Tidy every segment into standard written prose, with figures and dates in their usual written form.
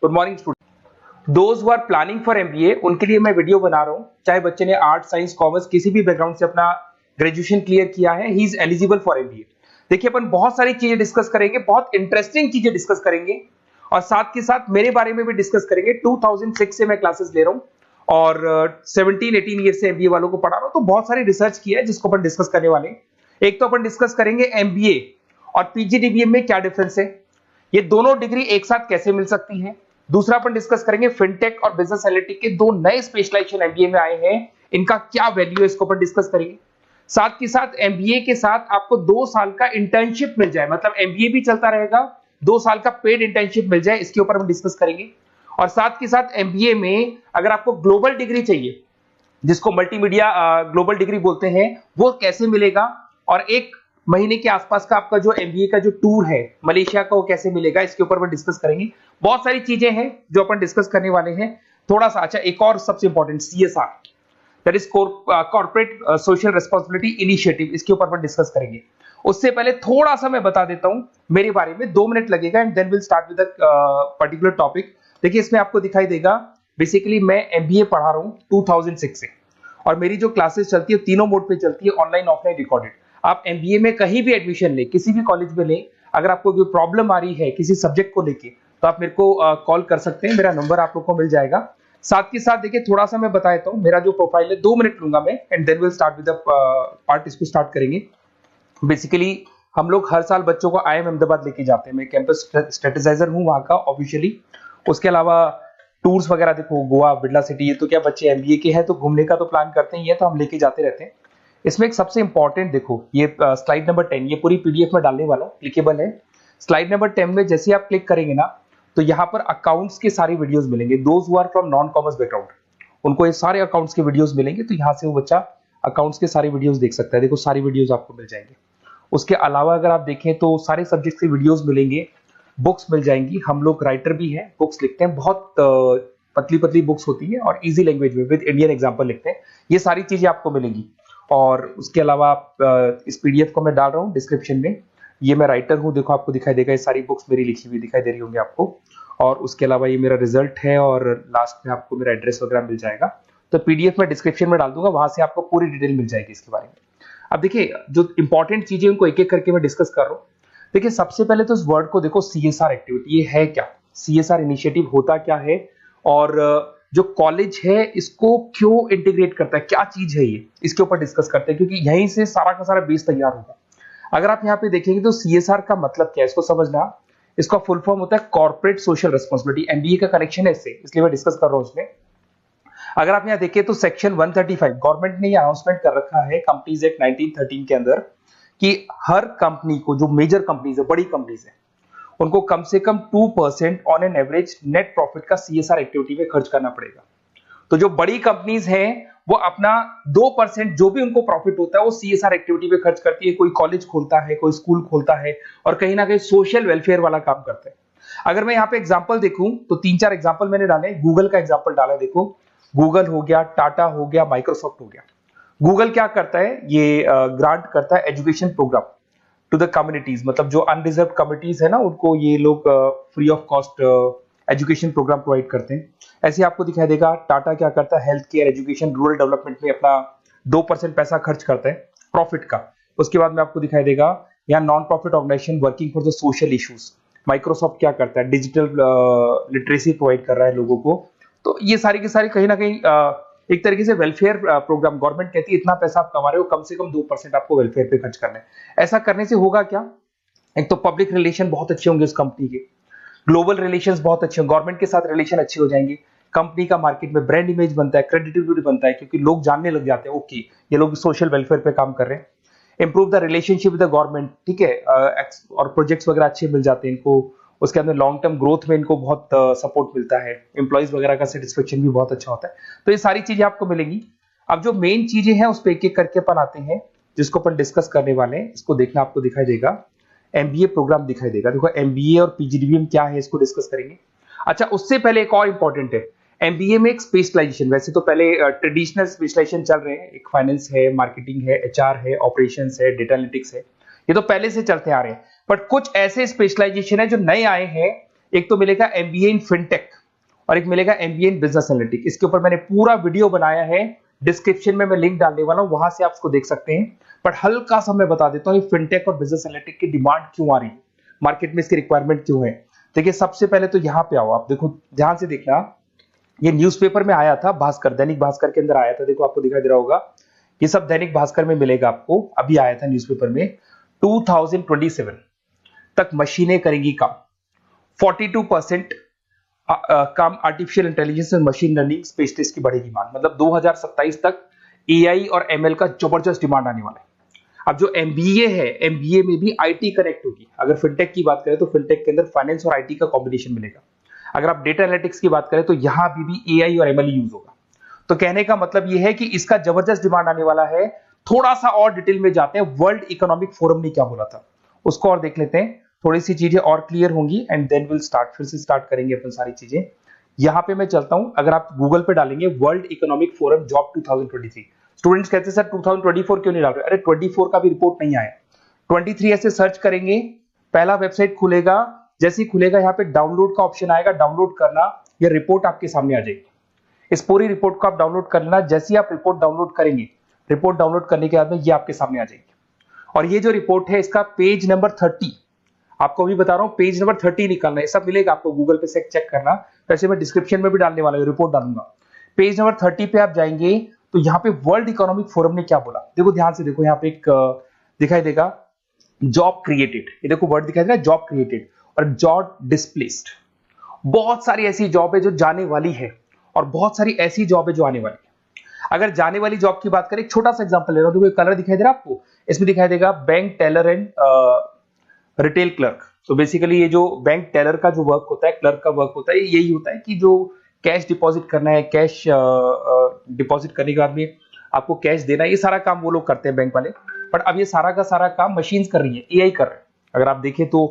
Good morning student. Those who are planning for MBA, उनके लिए मैं वीडियो बना रहा हूं। चाहे बच्चे ने आर्ट, साइंस, कॉमर्स किसी भी बैकग्राउंड से अपना ग्रेजुएशन क्लियर किया है, he is eligible for MBA. देखिए अपन बहुत सारी चीजें डिस्कस करेंगे, बहुत इंटरेस्टिंग चीजें डिस्कस करेंगे और साथ के साथ मेरे बारे में भी डिस्कस करेंगे। 2006 से मैं क्लासेस ले रहा हूं और 17-18 ईयर से एमबीए वालों को पढ़ा रहा हूं, तो बहुत सारी रिसर्च की है जिसको अपन डिस्कस करने वाले हैं। एक तो अपन डिस्कस करेंगे एमबीए और पीजीडीबीएम में क्या डिफरेंस है, ये दोनों डिग्री एक साथ कैसे मिल सकती हैं। दूसरा अपन डिस्कस करेंगे फिनटेक और बिजनेस एनालिटिक के दो नए स्पेशलाइजेशन एमबीए में आए हैं, इनका क्या वैल्यू है, इसको अपन डिस्कस करेंगे। साथ के साथ एमबीए के साथ आपको 2 साल का इंटर्नशिप मिल जाए, मतलब एमबीए भी चलता रहेगा, 2 साल का पेड इंटर्नशिप मिल जाए, इसके ऊपर हम डिस्कस करेंगे। और साथ के साथ एमबीए में अगर आपको ग्लोबल डिग्री चाहिए, जिसको मल्टीमीडिया ग्लोबल डिग्री बोलते हैं, वो कैसे मिलेगा, और 1 महीने के आसपास का आपका जो एमबीए का जो टूर है मलेशिया का, वो कैसे मिलेगा, इसके ऊपर हम डिस्कस करेंगे। बहुत सारी चीजें हैं जो अपन डिस्कस करने वाले हैं। थोड़ा सा अच्छा, एक और सबसे important CSR, that is corporate social responsibility initiative, इसके ऊपर अपन डिस्कस करेंगे। उससे पहले थोड़ा सा मैं बता देता हूं मेरे बारे में, 2 मिनट लगेगा and then will start with particular topic. देखिए इसमें आपको दिखाई देगा, बेसिकली मैं एमबीए पढ़ा रहा हूं 2006 से, और मेरी जो क्लासेस चलती है तीनों मोड पे चलती है, ऑनलाइन, ऑफलाइन, रिकॉर्डेड। आप एमबीए में कहीं भी एडमिशन ले, किसी भी कॉलेज में ले, अगर आपको कोई प्रॉब्लम आ रही है किसी सब्जेक्ट को लेके, तो आप मेरे को कॉल कर सकते हैं, मेरा नंबर आप लोग को मिल जाएगा। साथ के साथ देखिए थोड़ा सा मैं बता देता हूं, मेरा जो प्रोफाइल है 2 मिनट लूंगा मैं and then will start with the part, इसको स्टार्ट करेंगे। बेसिकली हम लोग हर साल बच्चों को आईएम अहमदाबाद लेके जाते हैं, मैं कैंपस स्ट्रेटेजाइजर हूं वहां का ऑफिशियली। उसके अलावा टूर्स वगैरह, देखो गोवा, बिरला सिटी, ये तो क्या बच्चे एमबीए के हैं तो घूमने का तो प्लान करते ही है, तो हम लेके जाते रहते हैं। इसमें एक सबसे इंपॉर्टेंट देखो, ये स्लाइड नंबर 10, ये पूरी पीडीएफ में डालने वाला हूं, क्लिकेबल है। स्लाइड नंबर 10 में जैसे आप क्लिक करेंगे ना, तो यहाँ पर अकाउंट्स के सारी वीडियोस मिलेंगे। Those who are from non commerce background, उनको ये सारे अकाउंट्स के वीडियोस मिलेंगे, तो यहाँ से वो बच्चा अकाउंट्स के सारी वीडियोस देख सकता है। देखो सारी वीडियोस आपको मिल जाएंगे। उसके अलावा अगर आप देखें तो सारे सब्जेक्ट के वीडियोस मिलेंगे, बुक्स मिल जाएंगी। हम लोग राइटर भी हैं, बुक्स लिखते हैं, बहुत पतली पतली बुक्स होती है और इजी लैंग्वेज में विद इंडियन एग्जांपल लिखते हैं। ये सारी चीजें आपको मिलेंगी। और उसके अलावा इस पीडीएफ को मैं डाल रहा हूँ डिस्क्रिप्शन में, ये मैं राइटर हूँ, देखो आपको दिखाई देगा, ये सारी बुक्स मेरी लिखी हुई दिखाई दे रही होंगी आपको। और उसके अलावा ये मेरा रिजल्ट है और लास्ट में आपको मेरा एड्रेस वगैरह मिल जाएगा। तो पीडीएफ में डिस्क्रिप्शन में डाल दूंगा, वहां से आपको पूरी डिटेल मिल जाएगी इसके बारे में। अब देखिए जो इंपॉर्टेंट चीजें उनको एक एक करके मैं डिस्कस कर रहा हूँ। देखिए सबसे पहले तो इस वर्ड को देखो, सीएसआर एक्टिविटी, ये है क्या, सीएसआर इनिशिएटिव होता क्या है, और जो कॉलेज है इसको क्यों इंटीग्रेट करता है, क्या चीज है ये, इसके ऊपर डिस्कस करते हैं, क्योंकि यहीं से सारा का सारा बेस तैयार होगा। अगर आप यहाँ पे देखेंगे तो सीएसआर का मतलब क्या है, इसको समझना। इसका फुल फॉर्म होता है कॉर्पोरेट सोशल रिस्पांसिबिलिटी। एमबीए का कनेक्शन है इससे, इसलिए मैं डिस्कस कर रहा हूँ उसमें। अगर आप यहाँ देखें तो सेक्शन 135 गवर्नमेंट ने ये अनाउंसमेंट कर रखा है कंपनीज एक्ट 1913 के अंदर, कि हर कंपनी को, जो मेजर कंपनीज है, बड़ी कंपनीज है, उनको कम से कम 2% on an average net profit का सीएसआर एक्टिविटी में खर्च करना पड़ेगा। तो जो बड़ी कंपनीज हैं वो अपना 2% जो भी उनको प्रॉफिट होता है वो सीएसआर एक्टिविटी पे खर्च करती है। कोई कॉलेज खोलता है, कोई स्कूल खोलता है, और कहीं ना कहीं सोशल वेलफेयर वाला काम करता है। अगर मैं यहाँ पे एग्जांपल देखूं तो 3-4 एग्जांपल मैंने डाले। गूगल का एग्जांपल डाला, देखो गूगल हो गया, टाटा हो गया, माइक्रोसॉफ्ट हो गया। गूगल क्या करता है, ये ग्रांट करता है education program to the communities, मतलब जो अनरिजर्व कम्युनिटीज है ना, उनको ये लोग free of cost education program provide करते हैं। ऐसे आपको दिखाई देगा टाटा क्या करता है, health care, education, rural development में अपना 2% पैसा खर्च करता है प्रॉफिट का। उसके बाद में आपको दिखाई देगा यहाँ non profit organisation working for the social issues. Microsoft क्या करता है, डिजिटल लिटरेसी प्रोवाइड कर रहा है लोगों को। तो ये सारी की सारी कहीं ना कहीं एक तरीके से वेलफेयर प्रोग्राम। गवर्नमेंट कहती है इतना पैसा आप कमा रहे हो, कम से कम 2% आपको वेलफेयर पे खर्च करना है। ऐसा करने से होगा क्या, एक तो पब्लिक रिलेशन बहुत अच्छे होंगे उस कंपनी के, ग्लोबल रिलेशंस बहुत अच्छे होंगे, गवर्नमेंट के साथ रिलेशन अच्छे हो जाएंगे, कंपनी का मार्केट में ब्रांड इमेज बनता है, क्रेडिबिलिटी बनता है, क्योंकि लोग जानने लग जाते हैं ओके ये लोग सोशल वेलफेयर पे काम कर रहे हैं। Improve the relationship with the government, ठीक है, और प्रोजेक्ट्स वगैरह अच्छे मिल जाते हैं इनको। उसके अंदर लॉन्ग टर्म ग्रोथ में इनको बहुत सपोर्ट मिलता है, एम्प्लॉइज वगैरह का सेटिस्फेक्शन भी बहुत अच्छा होता है। तो ये सारी चीजें आपको मिलेंगी। अब जो मेन चीजें हैं उस पर एक एक करके अपन आते हैं, जिसको अपन डिस्कस करने वाले हैं। इसको देखना, आपको दिखाई देगा एमबीए प्रोग्राम दिखाई देगा। देखो एमबीए और पीजीडीबीएम क्या है, इसको डिस्कस करेंगे। अच्छा, उससे पहले एक और इंपॉर्टेंट है, एमबीए में एक स्पेशलाइजेशन। वैसे तो पहले ट्रेडिशनल स्पेशलाइजेशन चल रहे हैं, एक फाइनेंस है, मार्केटिंग है, एचआर है, ऑपरेशंस है, डेटा एनालिटिक्स है, ये तो पहले से चलते आ रहे हैं। बट कुछ ऐसे स्पेशलाइजेशन है जो नए आए हैं, एक तो मिलेगा एमबीए इन फिनटेक और एक मिलेगा एमबीए इन बिजनेस एनालिटिक्स। इसके ऊपर मैंने पूरा वीडियो बनाया है, डिस्क्रिप्शन में मैं लिंक डालने वाला हूं, वहां से आप उसको देख सकते हैं। बट हल्का सा मैं बता देता हूं फिनटेक और बिजनेस एनालिटिक्स की डिमांड क्यों आ रही है, मार्केट में इसकी रिक्वायरमेंट क्यों है। देखिए सबसे पहले तो यहाँ पे आओ, आप देखो ध्यान से देखना, ये न्यूज़पेपर में आया था, भास्कर, दैनिक भास्कर के अंदर आया था। देखो आपको दिखाई दे रहा होगा, ये सब दैनिक भास्कर में मिलेगा आपको, अभी आया था न्यूज़पेपर में। 2027 तक मशीनें करेंगी काम, 42% काम आर्टिफिशियल इंटेलिजेंस और मशीन लर्निंग स्पेशलिस्ट की बढ़ेगी मांग। मतलब 2027 तक एआई और एमएल का जबरदस्त डिमांड आने वाला है। अब जो एमबीए है, एमबीए में भी आईटी कनेक्ट होगी। अगर फिनटेक की बात करें तो फिनटेक के अंदर फाइनेंस और आईटी का कॉम्बिनेशन मिलेगा। अगर आप डेटा एनालिटिक्स की बात करें तो यहां भी एआई और एमएल यूज होगा। तो कहने का मतलब यह है कि इसका जबरदस्त डिमांड आने वाला है। थोड़ा सा और डिटेल में जाते हैं, वर्ल्ड इकोनॉमिक फोरम ने क्या बोला था उसको और देख लेते हैं, थोड़ी सी चीजें और क्लियर होंगी एंड देन विल स्टार्ट, फिर से स्टार्ट करेंगे अपन सारी चीजें। यहां पे मैं चलता हूं, अगर आप गूगल पे डालेंगे world economic forum job 2023, students कहते हैं सर 2024 क्यों नहीं डाल रहे, अरे 24 का भी रिपोर्ट नहीं आया, 23 ऐसे सर्च करेंगे, पहला वेबसाइट खुलेगा, जैसे ही खुलेगा यहाँ पे डाउनलोड का ऑप्शन आएगा, डाउनलोड करना, ये रिपोर्ट आपके सामने आ जाएगी। इस पूरी रिपोर्ट को आप डाउनलोड कर लेना। जैसे ही आप रिपोर्ट डाउनलोड करेंगे, रिपोर्ट डाउनलोड करने के बाद में ये आपके सामने आ जाएगी। और ये जो रिपोर्ट है इसका पेज नंबर 30, आपको भी बता रहा हूं पेज नंबर 30 निकालना है, सब मिलेगा आपको गूगल पे से चेक करना, वैसे मैं डिस्क्रिप्शन में भी डालने वाला हूं, रिपोर्ट डालूंगा। पेज नंबर 30 पे आप जाएंगे तो यहाँ पे वर्ल्ड इकोनॉमिक फोरम ने क्या बोला, देखो ध्यान से देखो, यहाँ पे एक दिखाई देगा जॉब क्रिएटेड, ये देखो वर्ड दिखाई दे रहा है जॉब क्रिएटेड और जॉब डिस्प्लेस्ड। बहुत सारी ऐसी जॉब है जो जाने वाली है और बहुत सारी ऐसी जॉब है जो आने वाली है। अगर जाने वाली जॉब की बात करें, एक छोटा सा एग्जांपल ले रहा हूं, देखो कलर दिखाई दे रहा है आपको, इसमें दिखाई देगा bank teller and retail clerk. तो बेसिकली ये जो बैंक टेलर का जो वर्क होता है, क्लर्क का वर्क होता है, यही होता है कि जो कैश डिपॉजिट करना है, कैश डिपॉजिट करने के बाद में आपको कैश देना है, ये सारा काम वो लोग करते हैं बैंक वाले। बट अब ये सारा का सारा काम मशीन्स कर रही है, एआई कर रहे हैं। अगर आप देखें तो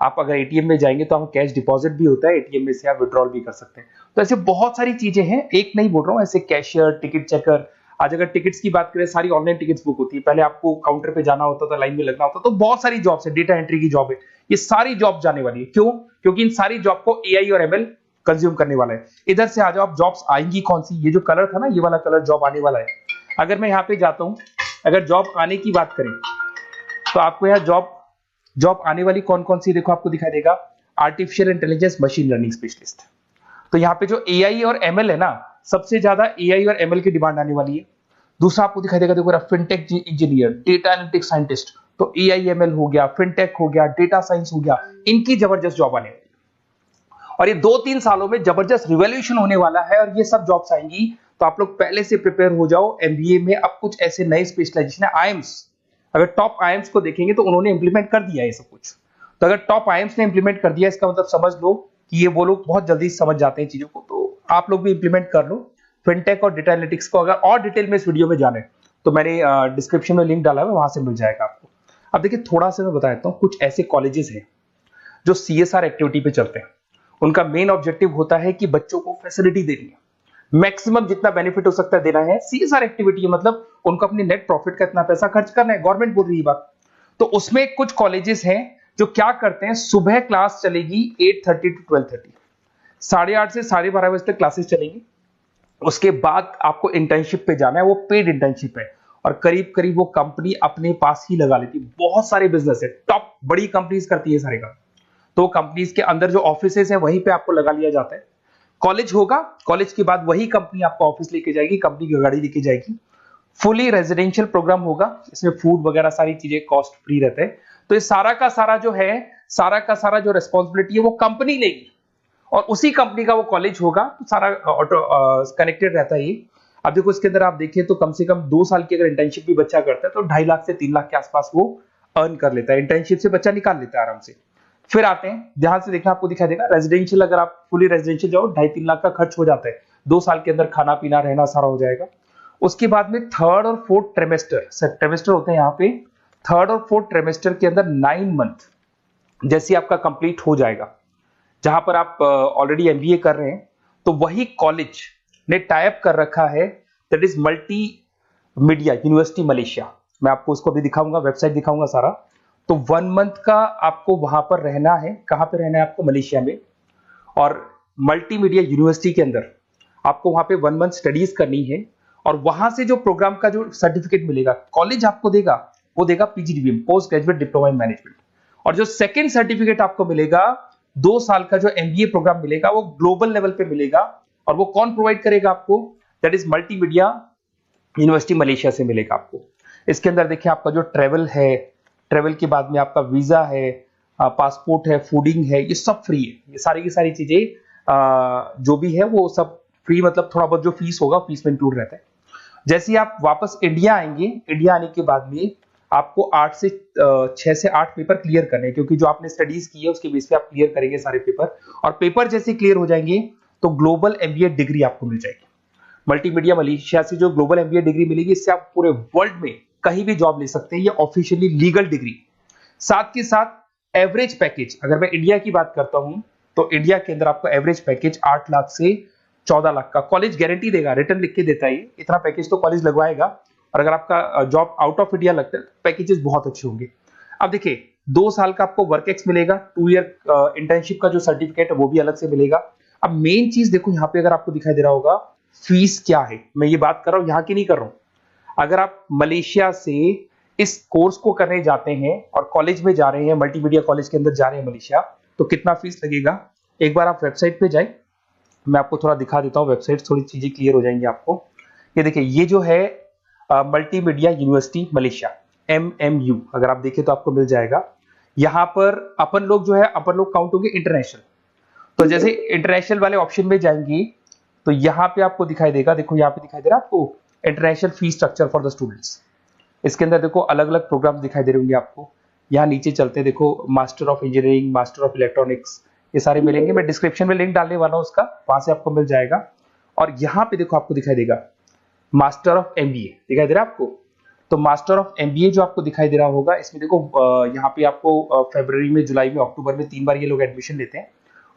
आप अगर एटीएम में जाएंगे तो आप कैश डिपॉजिट भी होता है, एटीएम में से आप विड्रॉल भी कर सकते हैं। तो ऐसे बहुत सारी चीजें हैं, एक नहीं बोल रहा हूँ, ऐसे कैशियर, टिकट चेकर। आज अगर टिकट्स की बात करें, सारी ऑनलाइन टिकट्स बुक होती है, पहले आपको काउंटर पे जाना होता था, लाइन में लगना होता, तो बहुत सारी जॉब्स है, डेटा एंट्री की जॉब है, ये सारी जॉब जाने वाली है। क्यों? क्योंकि इन सारी जॉब को एआई और एमएल कंज्यूम करने वाला है। इधर से आ जाओ, आप जॉब्स आएंगी कौन सी, ये जो कलर था ना, ये वाला कलर जॉब आने वाला है। अगर मैं यहाँ पे जाता हूँ, अगर जॉब आने की बात करें तो आपको यहाँ जॉब आने वाली कौन कौन सी, देखो आपको दिखाई देगा artificial intelligence machine learning specialist. तो यहाँ पे जो एआई और एमएल है ना, सबसे ज्यादा एआई और एमएल की डिमांड आने वाली है। दूसरा आपको दिखाई देगा, देखो fintech engineer, data analytics scientist, तो एआई एमएल हो गया, फिनटेक हो गया, डेटा साइंस हो गया, इनकी जबरदस्त जॉब आने वाली है। और ये 2-3 सालों में जबरदस्त रिवॉल्यूशन होने वाला है और ये सब जॉब्स आएंगी। तो आप लोग पहले से प्रिपेयर हो जाओ। एमबीए में अब कुछ ऐसे नए स्पेशलाइजेशन है, आईएम्स, अगर टॉप आईएम्स को देखेंगे तो उन्होंने इंप्लीमेंट कर दिया है ये सब कुछ। तो अगर टॉप आईएम्स ने इंप्लीमेंट कर दिया, इसका मतलब समझ लो कि ये वो लोग बहुत जल्दी समझ जाते हैं चीजों को, तो आप लोग भी इंप्लीमेंट कर लो फिनटेक और डेटा एनालिटिक्स को। अगर और डिटेल में इस वीडियो में जाने तो मैंने डिस्क्रिप्शन में लिंक डाला है, वहां से मिल जाएगा आपको। अब देखिए थोड़ा सा मैं बता देता हूँ, कुछ ऐसे कॉलेजेस हैं जो सीएसआर एक्टिविटी पे चलते हैं। उनका मेन ऑब्जेक्टिव होता है कि बच्चों को फैसिलिटी देनी है, मैक्सिमम जितना बेनिफिट हो सकता है देना है। सीएसआर एक्टिविटी मतलब उनको अपनी नेट प्रॉफिट का इतना पैसा खर्च करना है, गवर्नमेंट बोल रही है बात। तो उसमें कुछ कॉलेजेस हैं जो क्या करते हैं, सुबह क्लास चलेगी 8:30 to 12:30, 8:30 से 12:30 बजे तक क्लासेस चलेंगी। उसके बाद आपको इंटर्नशिप पे जाना है, वो पेड इंटर्नशिप है और करीब करीब वो कंपनी अपने पास ही लगा लेती है। बहुत सारे बिजनेस है, टॉप बड़ी कंपनीज करती है सारे का। तो कंपनीज के अंदर जो ऑफिसेस है वहीं पे आपको लगा लिया जाता है। कॉलेज होगा, कॉलेज के बाद वही कंपनी आपको ऑफिस लेके जाएगी, कंपनी की गाड़ी लेके जाएगी। फुली रेजिडेंशियल प्रोग्राम होगा, इसमें फूड वगैरह सारी चीजें कॉस्ट फ्री रहते हैं। तो ये सारा का सारा जो है, सारा का सारा जो रेस्पॉन्सिबिलिटी है वो कंपनी लेगी और उसी कंपनी का वो कॉलेज होगा। तो सारा ऑटो कनेक्टेड रहता है ये। अब देखो इसके अंदर आप देखें तो कम से कम 2 साल की अगर इंटर्नशिप भी बच्चा करता है तो 2.5 लाख से 3 लाख के आसपास वो अर्न कर लेता है, इंटर्नशिप से बच्चा निकाल लेता है आराम से। फिर आते हैं, ध्यान से देखना, आपको दिखाई देगा रेजिडेंशियल, अगर आप फुली रेजिडेंशियल जाओ 2.5-3 लाख का खर्च हो जाता है। 2 साल के अंदर खाना पीना रहना सारा हो जाएगा। उसके बाद में 3rd और 4th ट्रिमेस्टर होते हैं यहाँ पे। 3rd और 4th ट्रिमेस्टर के अंदर 9 मंथ जैसे आपका कंप्लीट हो जाएगा, जहां पर आप ऑलरेडी एमबीए कर रहे हैं, तो वही कॉलेज ने टाइप कर रखा है, that is multi media university Malaysia. मैं आपको उसको भी दिखाऊंगा, वेबसाइट दिखाऊंगा सारा। तो 1 मंथ का आपको वहां पर रहना है। कहां पे रहना है आपको? मलेशिया में। और मल्टीमीडिया यूनिवर्सिटी के अंदर आपको वहां पे 1 मंथ स्टडीज करनी है और वहां से जो प्रोग्राम का जो सर्टिफिकेट मिलेगा कॉलेज आपको देगा, वो देगा PGDBM, post graduate diploma in management. और जो सेकंड सर्टिफिकेट आपको मिलेगा 2 साल का जो एमबीए प्रोग्राम मिलेगा वो ग्लोबल लेवल पे मिलेगा। और वो कौन प्रोवाइड करेगा आपको? That is multimedia university Malaysia से मिलेगा आपको। इसके अंदर देखिए आपका जो ट्रेवल है, ट्रेवल के बाद में आपका वीजा है, पासपोर्ट है, फूडिंग है, ये सब फ्री है। ये सारी की सारी चीजें जो भी है वो सब फ्री, मतलब थोड़ा बहुत जो फीस होगा फीस में इंक्लूड रहता है। जैसे ही आप वापस इंडिया आएंगे, इंडिया आने के बाद में आपको 6 से 8 पेपर क्लियर करने हैं, क्योंकि जो आपने स्टडीज की है उसके बेस पे आप क्लियर करेंगे सारे पेपर। और पेपर जैसे क्लियर हो जाएंगे तो ग्लोबल एमबीए डिग्री आपको मिल जाएगी। मल्टीमीडिया मलेशिया से जो ग्लोबल एमबीए डिग्री मिलेगी, इससे आप पूरे वर्ल्ड में कहीं भी जॉब ले सकते हैं। ये ऑफिशियली लीगल डिग्री। साथ के साथ एवरेज पैकेज, अगर मैं इंडिया की बात करता हूं तो इंडिया के अंदर आपको एवरेज पैकेज 8 लाख से 14 लाख का कॉलेज गारंटी देगा, रिटर्न लिख के देता है। इतना पैकेज तो कॉलेज लगवाएगा। और अगर आपका जॉब आउट ऑफ इंडिया लगता है तो पैकेजेस बहुत अच्छे होंगे। अब देखिए 2 साल का आपको वर्क एक्स मिलेगा, 2 ईयर इंटर्नशिप का जो सर्टिफिकेट है वो भी अलग से मिलेगा। अब मेन चीज देखो यहाँ पे, अगर आपको दिखाई दे रहा होगा फीस क्या है, मैं ये बात कर रहा हूं यहाँ की नहीं कर रहा हूं। अगर आप मलेशिया से इस कोर्स को करने जाते हैं और कॉलेज में जा रहे हैं, मल्टीमीडिया कॉलेज के अंदर जा रहे हैं मलेशिया, तो कितना फीस लगेगा? एक बार आप वेबसाइट पे जाए, मैं आपको थोड़ा दिखा देता हूं, वेबसाइट थोड़ी चीजें क्लियर हो जाएंगी आपको। ये देखिए, ये जो है मल्टीमीडिया यूनिवर्सिटी मलेशिया, MMU, अगर आप देखें तो आपको मिल जाएगा। यहां पर अपन लोग जो है, अपन लोग काउंट होंगे इंटरनेशनल। तो जैसे इंटरनेशनल वाले ऑप्शन में जाएंगे तो यहाँ पे आपको दिखाई देगा, देखो यहाँ पे दिखाई दे रहा है आपको international fees structure for the students. इसके अंदर देखो अलग अलग प्रोग्राम दिखाई दे रहे होंगे आपको। यहाँ नीचे चलते हैं, देखो master of engineering, master of electronics, ये सारे मिलेंगे। मैं डिस्क्रिप्शन में लिंक डालने वाला हूँ उसका, वहां से आपको मिल जाएगा। और यहाँ पे देखो आपको दिखाई देगा मास्टर ऑफ एमबीए, दिखाई दे रहा है आपको। तो मास्टर ऑफ एमबीए जो आपको दिखाई दे रहा होगा, इसमें देखो यहाँ पे आपको फरवरी में, जुलाई में, अक्टूबर में 3 बार ये लोग एडमिशन लेते हैं।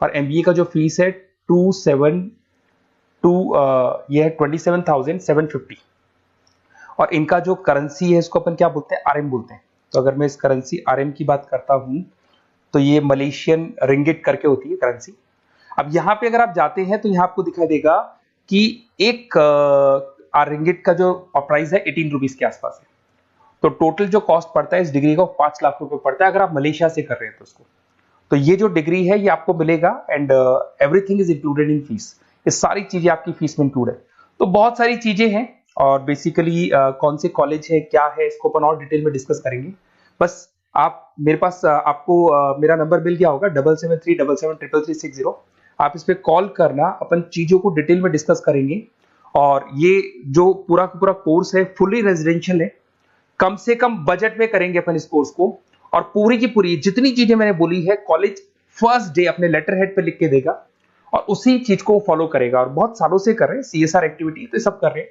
और एमबीए का जो फीस है 27,750। और इनका जो करेंसी है इसको अपन क्या बोलते हैं? आरएम बोलते हैं। तो अगर मैं इस करेंसी आरएम की बात करता हूं तो ये मलेशियन रिंगिट करके होती है करेंसी। अब यहाँ पे अगर आप जाते हैं तो यहाँ आपको दिखाई देगा कि एक रिंगिट का जो प्राइस है 18 रुपीज के आसपास है। तो टोटल जो कॉस्ट पड़ता है इस डिग्री को 5 लाख रुपए पड़ता है, अगर आप मलेशिया से कर रहे हैं तो उसको। तो ये जो डिग्री है ये आपको मिलेगा and everything is included in fees. ये सारी चीजें आपकी फीस में इंक्लूड है। तो बहुत सारी चीजें हैं और बेसिकली कौन से कॉलेज है, क्या है, इसको अपन और डिटेल में डिस्कस करेंगे। बस आप मेरे पास आपको मेरा नंबर मिल गया होगा 7737773360। आप इस पे कॉल करना, अपन चीजों को डिटेल में डिस्कस करेंगे। और ये जो पूरा का पूरा कोर्स है फुली रेजिडेंशियल है, कम से कम बजट में करेंगे अपन इस कोर्स को। और पूरी की पूरी जितनी चीजें मैंने बोली है कॉलेज फर्स्ट डे अपने लेटर हेड पे लिख के देगा और उसी चीज को फॉलो करेगा। और बहुत सालों से कर रहे हैं, CSR एक्टिविटी तो सब कर रहे हैं।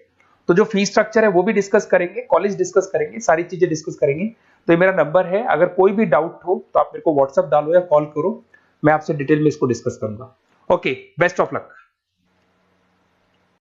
तो जो फीस स्ट्रक्चर है वो भी डिस्कस करेंगे, कॉलेज डिस्कस करेंगे, सारी चीजें डिस्कस करेंगे। तो ये मेरा नंबर है, अगर कोई भी डाउट हो तो आप मेरे को व्हाट्सएप डालो या कॉल करो, मैं आपसे डिटेल में इसको डिस्कस करूंगा। Okay, best of luck.